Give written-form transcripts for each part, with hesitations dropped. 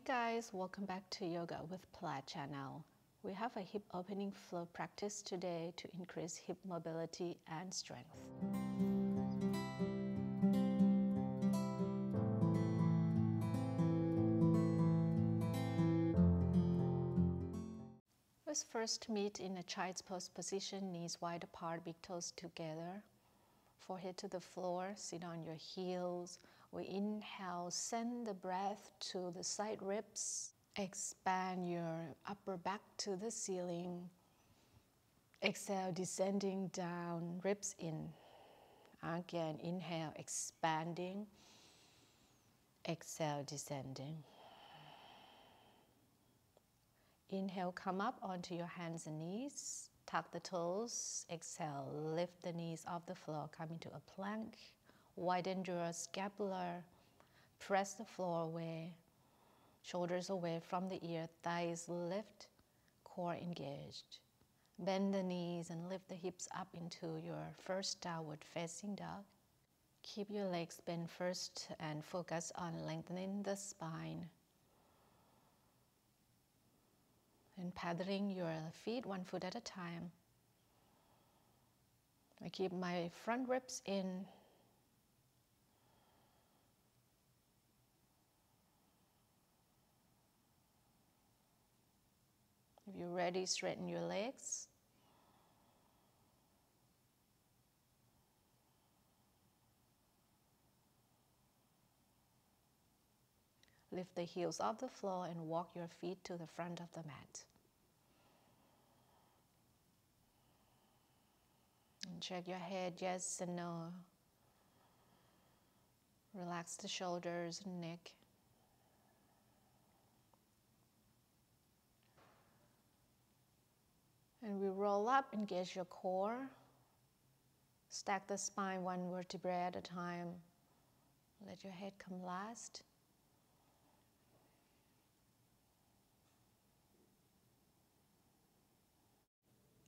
Hi guys, welcome back to Yoga with Plat channel. We have a hip opening flow practice today to increase hip mobility and strength. Let's first meet in a child's pose position, knees wide apart, big toes together. Forehead to the floor, sit on your heels. We inhale, send the breath to the side ribs. Expand your upper back to the ceiling. Exhale, descending down, ribs in. Again, inhale, expanding. Exhale, descending. Inhale, come up onto your hands and knees. Tuck the toes. Exhale, lift the knees off the floor. Come into a plank. Widen your scapula. Press the floor away. Shoulders away from the ear. Thighs lift. Core engaged. Bend the knees and lift the hips up into your first downward facing dog. Keep your legs bent first and focus on lengthening the spine. And paddling your feet one foot at a time. I keep my front ribs in. If you're ready, straighten your legs. Lift the heels off the floor and walk your feet to the front of the mat. And check your head, yes and no. Relax the shoulders and neck. And we roll up, engage your core. Stack the spine one vertebrae at a time. Let your head come last.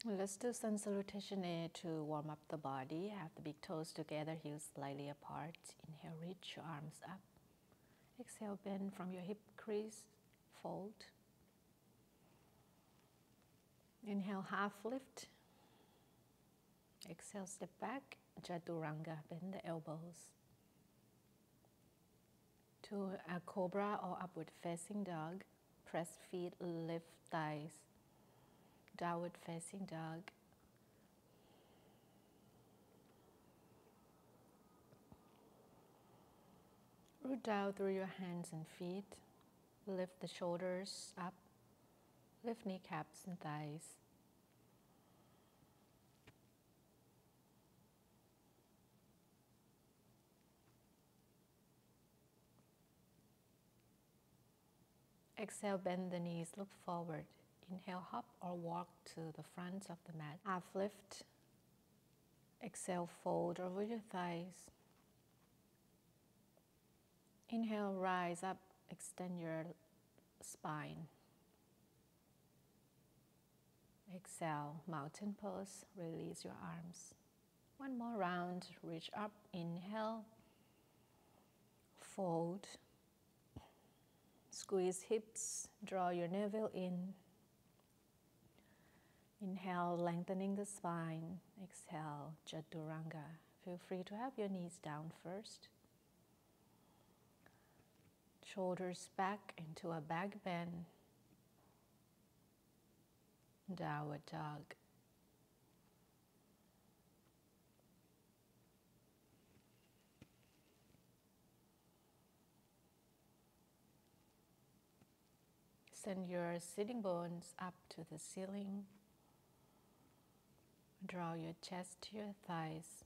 Let's do some salutation A to warm up the body. Have the big toes together, heels slightly apart. Inhale, reach your arms up. Exhale, bend from your hip crease, fold. Inhale, half lift. Exhale, step back, Chaturanga, bend the elbows. To a cobra or upward facing dog, press feet, lift thighs. Downward facing dog. Root down through your hands and feet. Lift the shoulders up. Lift kneecaps and thighs. Exhale, bend the knees, look forward. Inhale, hop or walk to the front of the mat. Half lift. Exhale, fold over your thighs. Inhale, rise up, extend your spine. Exhale, mountain pose, release your arms. One more round, reach up, inhale, fold. Squeeze hips, draw your navel in. Inhale, lengthening the spine. Exhale, Chaturanga. Feel free to have your knees down first. Shoulders back into a back bend. Downward dog. Send your sitting bones up to the ceiling. Draw your chest to your thighs.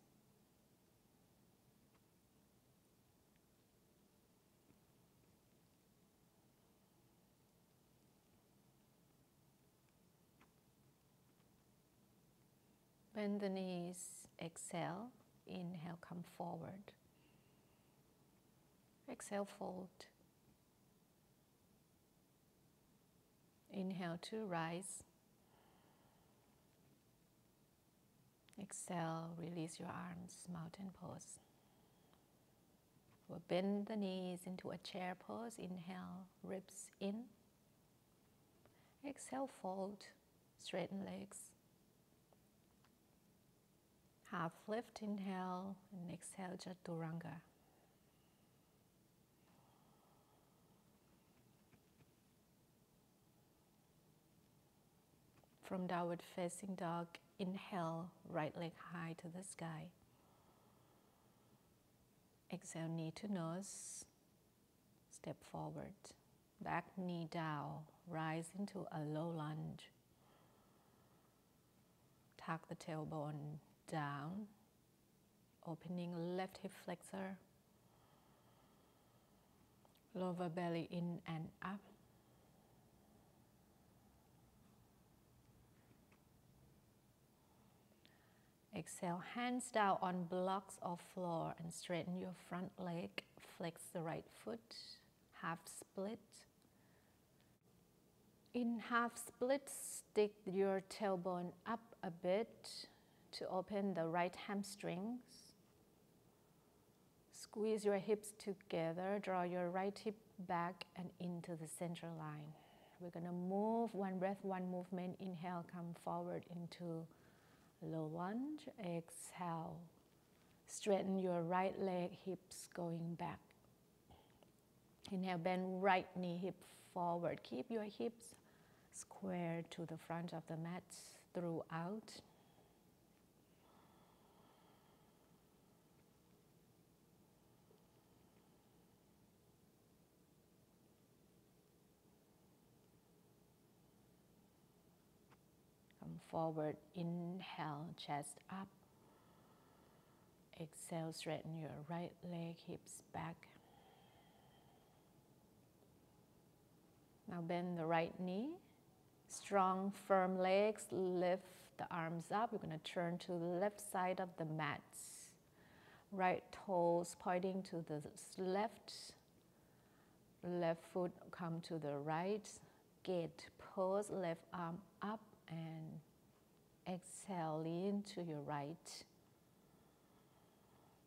Bend the knees, exhale. Inhale, come forward. Exhale, fold. Inhale to rise. Exhale, release your arms, mountain pose. We'll bend the knees into a chair pose. Inhale, ribs in. Exhale, fold, straighten legs. Half lift, inhale, and exhale, Chaturanga. From downward facing dog, inhale, right leg high to the sky. Exhale, knee to nose, step forward. Back knee down, rise into a low lunge. Tuck the tailbone down, opening left hip flexor. Lower belly in and up. Exhale, hands down on blocks of floor and straighten your front leg. Flex the right foot, half split. In half split, stick your tailbone up a bit to open the right hamstrings. Squeeze your hips together, draw your right hip back and into the center line. We're gonna move one breath, one movement. Inhale, come forward into low lunge. Exhale, straighten your right leg, hips going back. Inhale, bend right knee, hip forward. Keep your hips square to the front of the mat throughout. Come forward, inhale, chest up. Exhale, straighten your right leg, hips back. Now bend the right knee. Strong, firm legs, lift the arms up. We're going to turn to the left side of the mat. Right toes pointing to the left. Left foot come to the right. Gate pose, left arm up and exhale, lean to your right.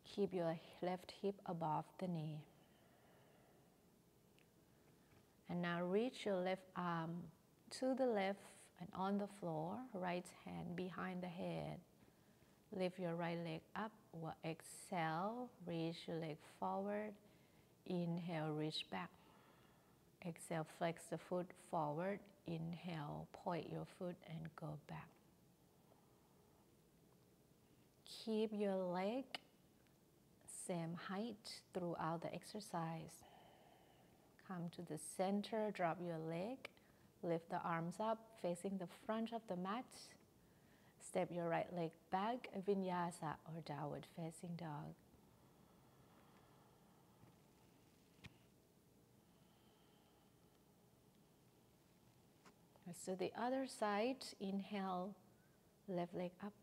Keep your left hip above the knee. And now reach your left arm to the left and on the floor, right hand behind the head. Lift your right leg up. We'll exhale, reach your leg forward. Inhale, reach back. Exhale, flex the foot forward. Inhale, point your foot and go back. Keep your leg same height throughout the exercise. Come to the center, drop your leg, lift the arms up, facing the front of the mat. Step your right leg back, Vinyasa or downward facing dog. Let's do the other side. Inhale, left leg up.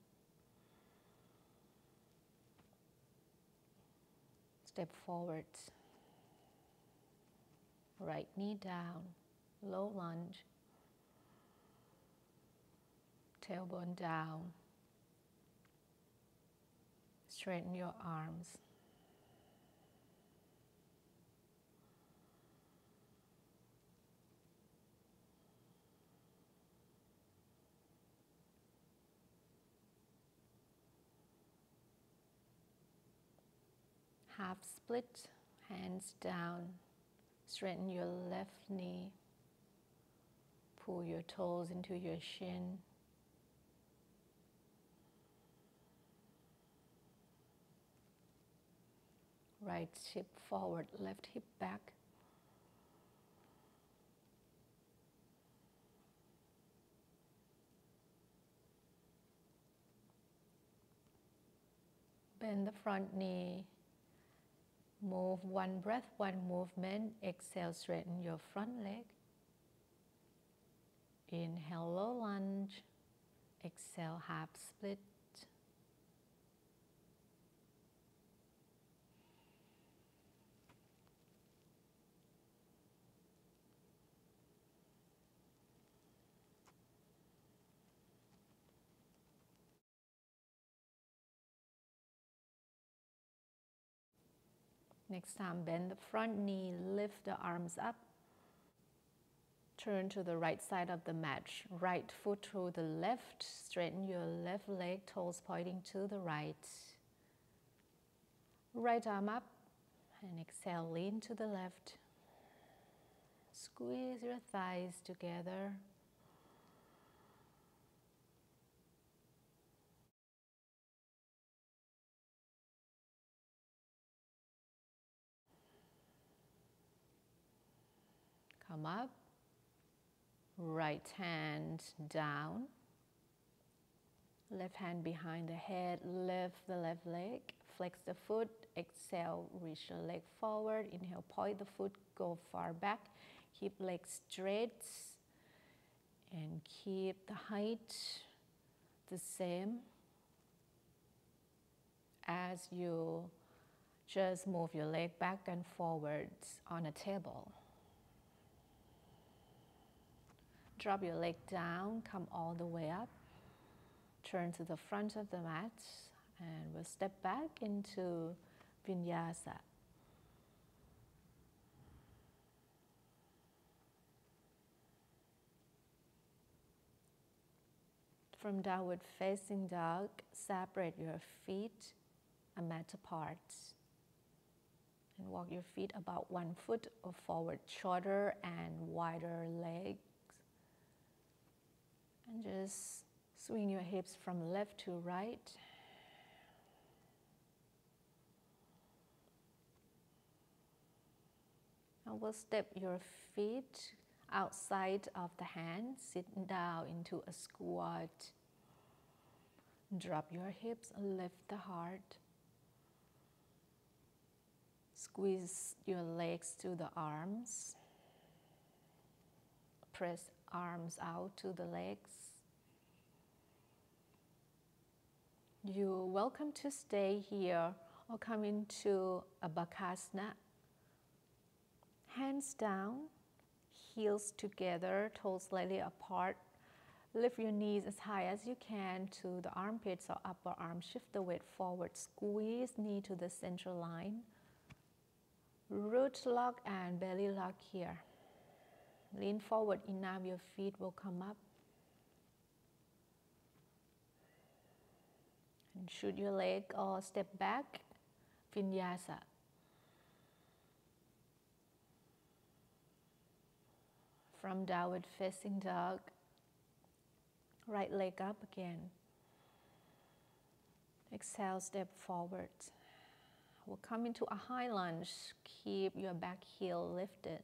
Step forward. Right knee down, low lunge. Tailbone down. Straighten your arms. Half split, hands down. Straighten your left knee. Pull your toes into your shin. Right hip forward, left hip back. Bend the front knee. Move one breath, one movement. Exhale, straighten your front leg. Inhale, low lunge. Exhale, half split. Next time, bend the front knee, lift the arms up. Turn to the right side of the mat, right foot to the left, straighten your left leg, toes pointing to the right. Right arm up, and exhale, lean to the left. Squeeze your thighs together. Come up. Right hand down. Left hand behind the head, lift the left leg. Flex the foot, exhale, reach your leg forward. Inhale, point the foot, go far back. Keep legs straight and keep the height the same as you just move your leg back and forwards on a table. Drop your leg down, come all the way up. Turn to the front of the mat and we'll step back into Vinyasa. From downward facing dog, separate your feet a mat apart. And walk your feet about 1 foot or forward, shorter and wider legs. And just swing your hips from left to right. And we'll step your feet outside of the hands, sit down into a squat. Drop your hips, lift the heart. Squeeze your legs to the arms. Press arms out to the legs. You're welcome to stay here or come into a Bakasana. Hands down, heels together, toes slightly apart. Lift your knees as high as you can to the armpits or upper arm. Shift the weight forward. Squeeze knee to the center line. Root lock and belly lock here. Lean forward enough, your feet will come up. And shoot your leg or step back. Vinyasa. From downward facing dog, right leg up again. Exhale, step forward. We'll come into a high lunge. Keep your back heel lifted.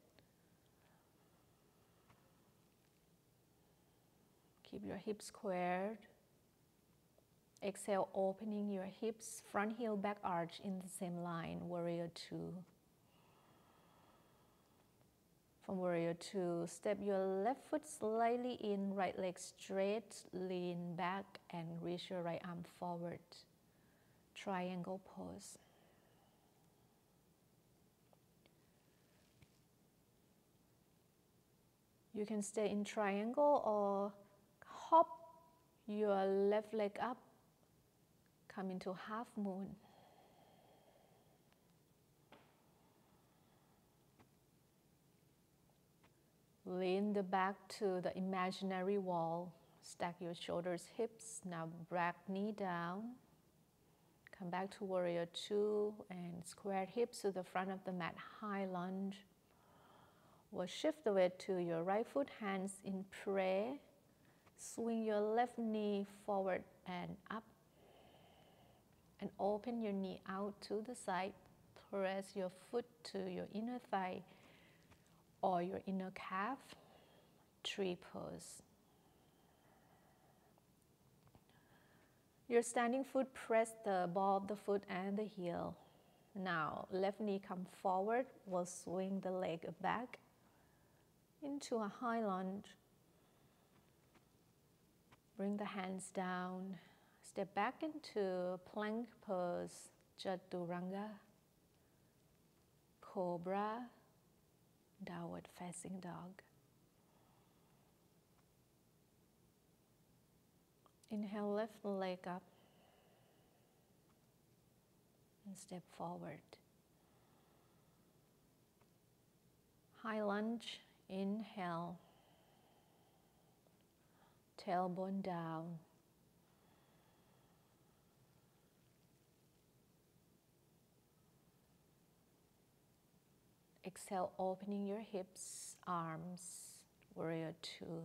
Keep your hips squared. Exhale, opening your hips, front heel, back arch in the same line, warrior 2. From warrior 2, step your left foot slightly in, right leg straight, lean back and reach your right arm forward. Triangle pose. You can stay in triangle or hop your left leg up, come into half moon. Lean the back to the imaginary wall. Stack your shoulders, hips. Now back knee down. Come back to warrior 2 and square hips to the front of the mat. High lunge. We'll shift the weight to your right foot, hands in prayer. Swing your left knee forward and up. And open your knee out to the side. Press your foot to your inner thigh or your inner calf. Tree pose. Your standing foot, press the ball of the foot and the heel. Now, left knee come forward. We'll swing the leg back into a high lunge. Bring the hands down. Step back into plank pose, Chaturanga, Cobra, downward facing dog. Inhale, lift the leg up and step forward. High lunge, inhale, tailbone down. Exhale, opening your hips, arms, warrior two.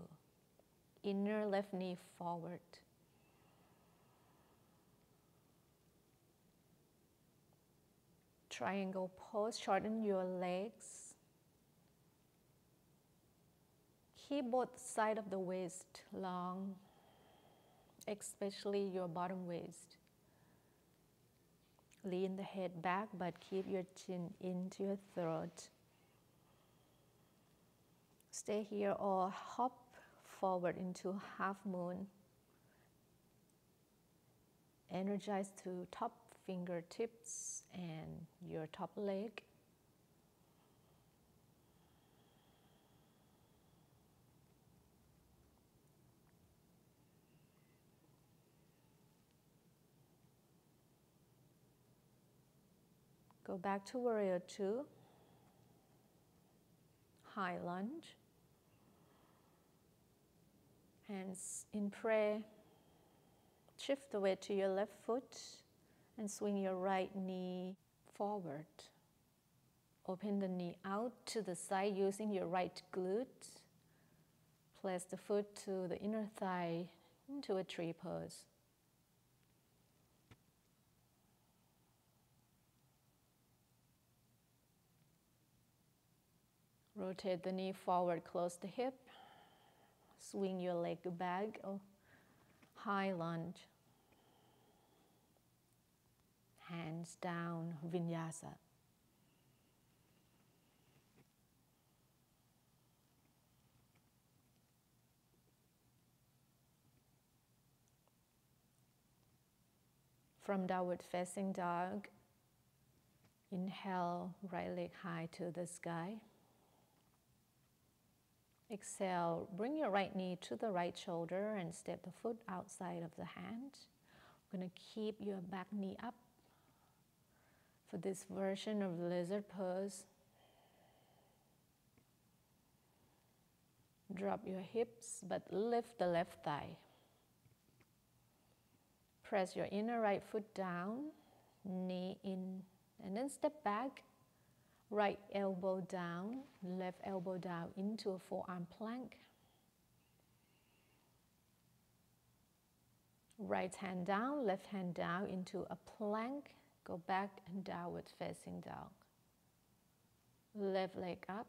Inner left knee forward. Triangle pose, shorten your legs. Keep both sides of the waist long, especially your bottom waist. Lean the head back, but keep your chin into your throat. Stay here or hop forward into half moon. Energize to top fingertips and your top leg. Go back to warrior two. High lunge. Hands in prayer. Shift the weight to your left foot and swing your right knee forward. Open the knee out to the side using your right glute. Place the foot to the inner thigh into a tree pose. Rotate the knee forward, close the hip. Swing your leg back, high lunge. Hands down, Vinyasa. From downward facing dog, inhale, right leg high to the sky. Exhale, bring your right knee to the right shoulder and step the foot outside of the hand. We're going to keep your back knee up for this version of lizard pose. Drop your hips, but lift the left thigh. Press your inner right foot down, knee in, and then step back. Right elbow down, left elbow down into a forearm plank. Right hand down, left hand down into a plank. Go back and downward facing dog. Left leg up.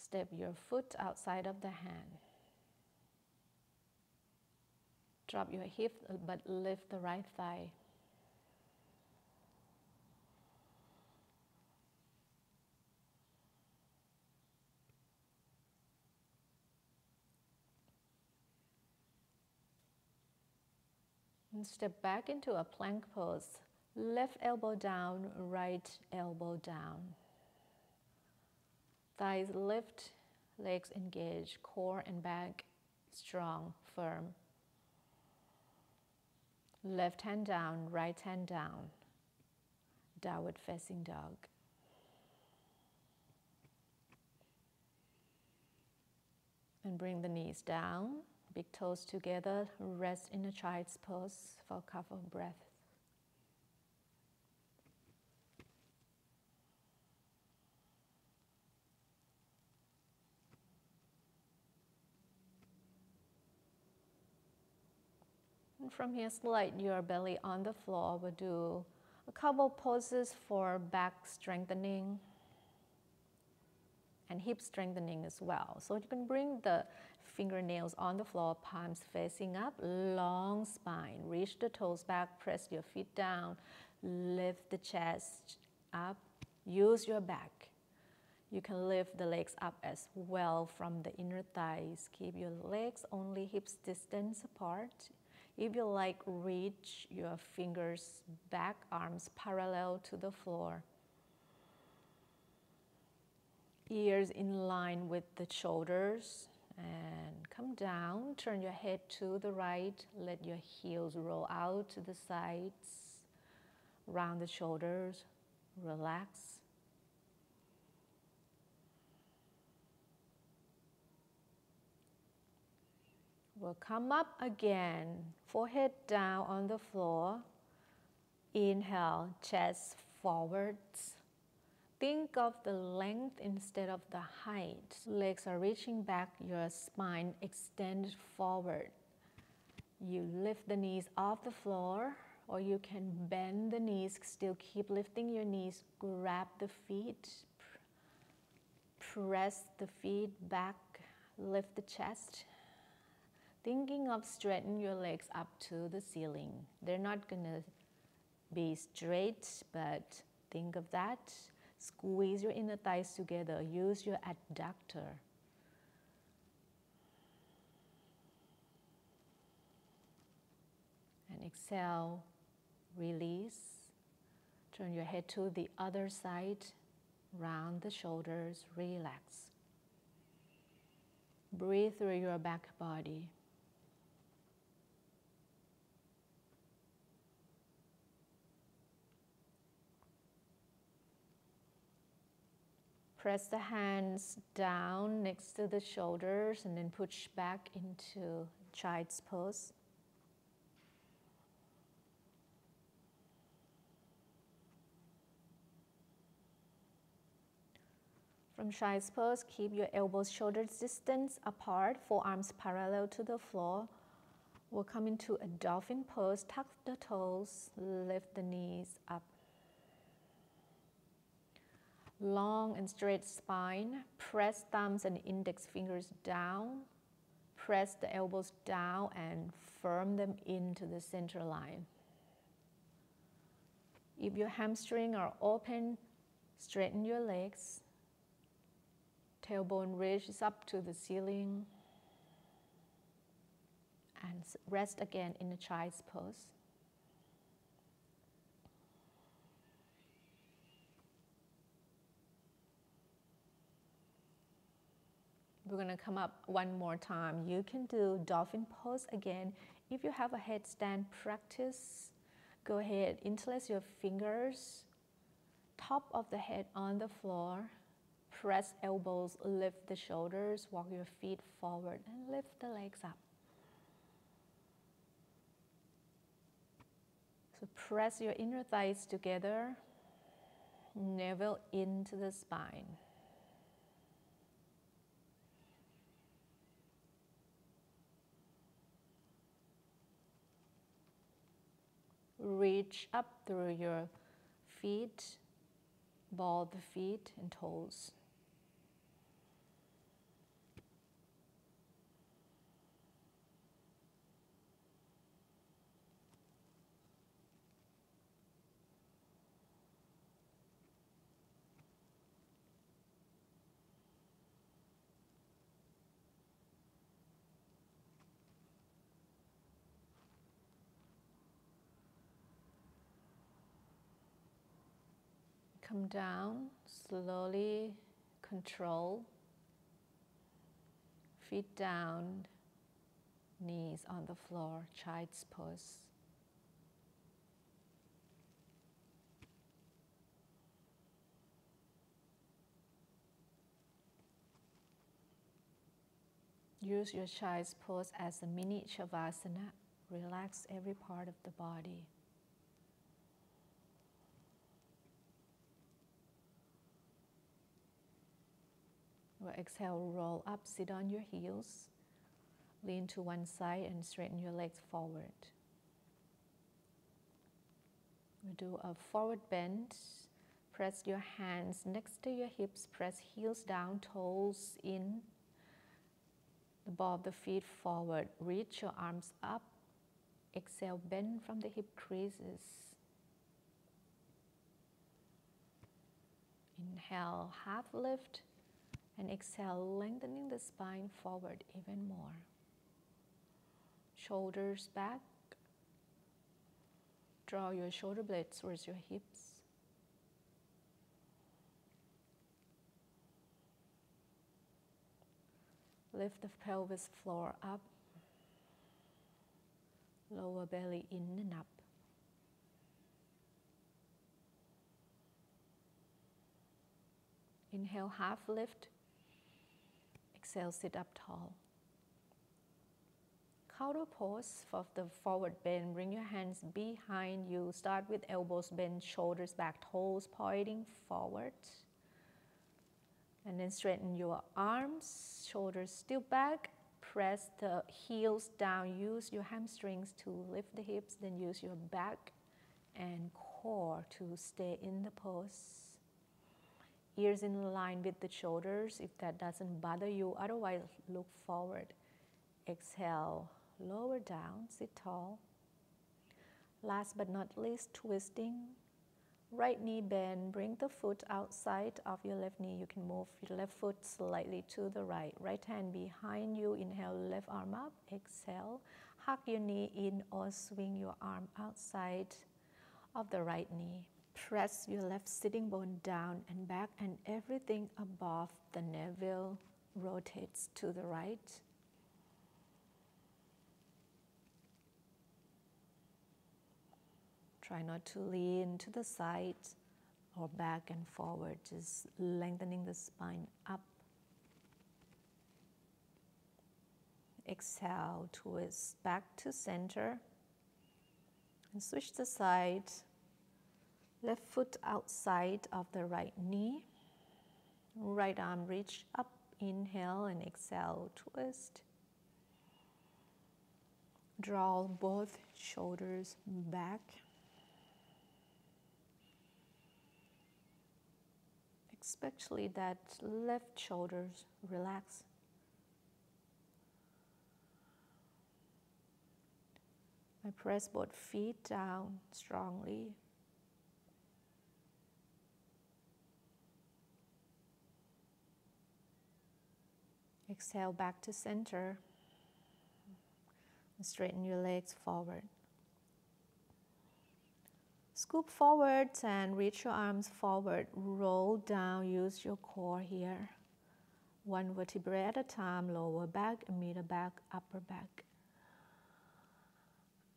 Step your foot outside of the hand. Drop your hip, but lift the right thigh. And step back into a plank pose. Left elbow down, right elbow down. Thighs lift, legs engage, core and back strong, firm. Left hand down, right hand down. Downward facing dog. And bring the knees down, big toes together, rest in a child's pose for a couple of breaths. And from here, slide your belly on the floor. We'll do a couple poses for back strengthening and hip strengthening as well. So you can bring the fingernails on the floor, palms facing up, long spine. Reach the toes back, press your feet down, lift the chest up, use your back. You can lift the legs up as well from the inner thighs. Keep your legs only hips distance apart. If you like, reach your fingers back, arms parallel to the floor. Ears in line with the shoulders. And come down, turn your head to the right. Let your heels roll out to the sides. Round the shoulders, relax. We'll come up again, forehead down on the floor. Inhale, chest forwards. Think of the length instead of the height. Legs are reaching back, your spine extended forward. You lift the knees off the floor, or you can bend the knees, still keep lifting your knees, grab the feet, press the feet back, lift the chest. Thinking of straightening your legs up to the ceiling. They're not gonna be straight, but think of that. Squeeze your inner thighs together, use your adductor. And exhale, release. Turn your head to the other side, round the shoulders, relax. Breathe through your back body. Press the hands down next to the shoulders and then push back into child's pose. From child's pose, keep your elbows shoulders distance apart, forearms parallel to the floor. We'll come into a dolphin pose, tuck the toes, lift the knees up. Long and straight spine, press thumbs and index fingers down, press the elbows down and firm them into the center line. If your hamstrings are open, straighten your legs. Tailbone reaches up to the ceiling. And rest again in a child's pose. We're going to come up one more time. You can do dolphin pose again. If you have a headstand practice, go ahead, interlace your fingers, top of the head on the floor, press elbows, lift the shoulders, walk your feet forward and lift the legs up. So press your inner thighs together, navel into the spine. Reach up through your feet, ball the feet and toes. Come down, slowly control, feet down, knees on the floor, child's pose. Use your child's pose as a mini Savasana. Relax every part of the body. We'll exhale, roll up, sit on your heels, lean to one side and straighten your legs forward. We'll do a forward bend. Press your hands next to your hips, press heels down, toes in, the ball of the feet forward. Reach your arms up. Exhale, bend from the hip creases. Inhale, half lift. And exhale, lengthening the spine forward even more. Shoulders back. Draw your shoulder blades towards your hips. Lift the pelvis floor up. Lower belly in and up. Inhale, half lift. Exhale, sit up tall. counter pose for the forward bend. Bring your hands behind you. Start with elbows bent, shoulders back, toes pointing forward. And then straighten your arms, shoulders still back. Press the heels down. Use your hamstrings to lift the hips. Then use your back and core to stay in the pose. Ears in line with the shoulders if that doesn't bother you. Otherwise, look forward. Exhale, lower down, sit tall. Last but not least, twisting. Right knee bend, bring the foot outside of your left knee. You can move your left foot slightly to the right. Right hand behind you, inhale, left arm up. Exhale, hug your knee in or swing your arm outside of the right knee. Press your left sitting bone down and back, and everything above the navel rotates to the right. Try not to lean to the side or back and forward, just lengthening the spine up. Exhale, twist back to center and switch the side. Left foot outside of the right knee. Right arm reach up, inhale and exhale, twist. Draw both shoulders back. Especially that left shoulders relax. I press both feet down strongly. Exhale back to center. Straighten your legs forward. Scoop forward and reach your arms forward. Roll down, use your core here. One vertebrae at a time, lower back, middle back, upper back.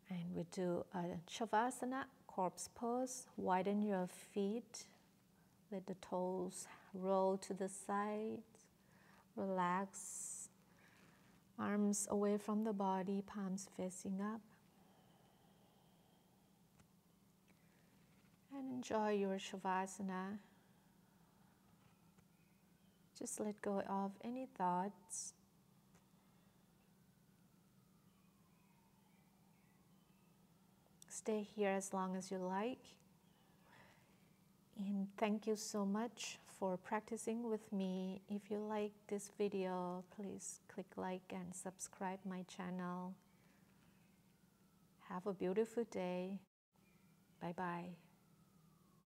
And we do a Savasana, corpse pose. Widen your feet. Let the toes roll to the side. Relax. Arms away from the body, palms facing up. And enjoy your Savasana. Just let go of any thoughts. Stay here as long as you like. And thank you so much for practicing with me. If you like this video, please click like and subscribe my channel. Have a beautiful day. Bye-bye.